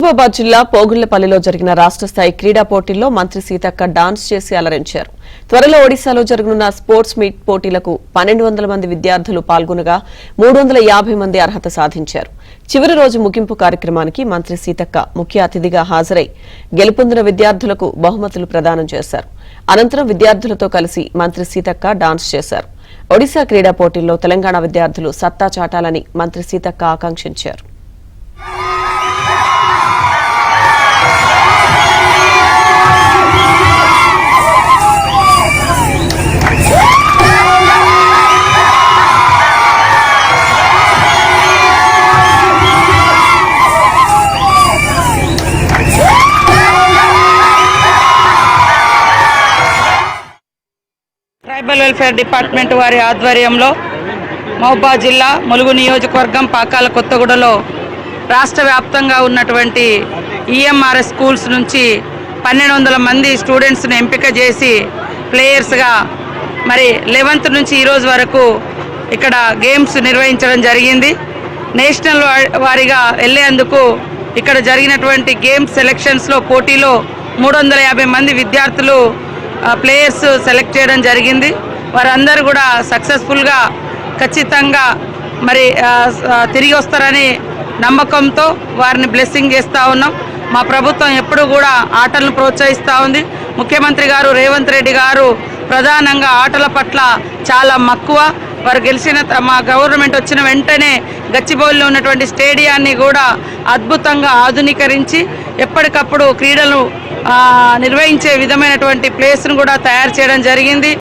నిజామాబాద్ జిల్లా పోగుళ్లపల్లిలో జరిగిన రాష్ట్ర స్థాయి క్రీడా పోటీల్లో మంత్రి సీతక్క డాన్స్ చేసి అలరించారు. త్వరలో ఒడిశాలో జరగనున్న స్పోర్ట్స్ మీట్ పోటీలకు 1200 మంది విద్యార్థులు పాల్గొనగా 350 మంది అర్హత సాధించారు. చివరి రోజు ముగింపు కార్యక్రమానికి మంత్రి సీతక్క ముఖ్య అతిథిగా హాజరై గెలుపొందిన విద్యార్థులకు బహుమతులు ప్రదానం చేశారు. అనంతరం విద్యార్థులతో కలిసి మంత్రి సీతక్క డాన్స్ చేశారు. ఒడిశా క్రీడా పోటీల్లో తెలంగాణ విద్యార్థులు సత్తా చాటాలని మంత్రి సీతక్క ఆకాంక్షించారు. ట్రైబల్ వెల్ఫేర్ డిపార్ట్మెంట్ వారి ఆధ్వర్యంలో మహబూబాబాద్ జిల్లా ములుగు నియోజకవర్గం పాకాల కొత్తగూడలో రాష్ట్ర వ్యాప్తంగా ఉన్నటువంటి ఈఎంఆర్ఎస్ స్కూల్స్ నుంచి 1200 మంది స్టూడెంట్స్ని ఎంపిక చేసి ప్లేయర్స్గా మరి 11th నుంచి ఈరోజు వరకు ఇక్కడ గేమ్స్ నిర్వహించడం జరిగింది. నేషనల్ వారీగా వెళ్ళేందుకు ఇక్కడ జరిగినటువంటి గేమ్స్ సెలెక్షన్స్లో పోటీలో 350 మంది విద్యార్థులు ప్లేయర్స్ సెలెక్ట్ చేయడం జరిగింది. వారందరూ కూడా సక్సెస్ఫుల్గా ఖచ్చితంగా మరి తిరిగి వస్తారని నమ్మకంతో వారిని బ్లెస్సింగ్ చేస్తూ ఉన్నాం. మా ప్రభుత్వం ఎప్పుడు కూడా ఆటలను ప్రోత్సహిస్తూ ఉంది. ముఖ్యమంత్రి గారు రేవంత్ రెడ్డి గారు ప్రధానంగా ఆటల పట్ల చాలా మక్కువ. వారు గెలిచిన మా గవర్నమెంట్ వచ్చిన వెంటనే గచ్చిబౌలిలో ఉన్నటువంటి స్టేడియాన్ని కూడా అద్భుతంగా ఆధునీకరించి ఎప్పటికప్పుడు క్రీడలు నిర్వహించే విధమైనటువంటి ప్లేస్ను కూడా తయారు చేయడం జరిగింది.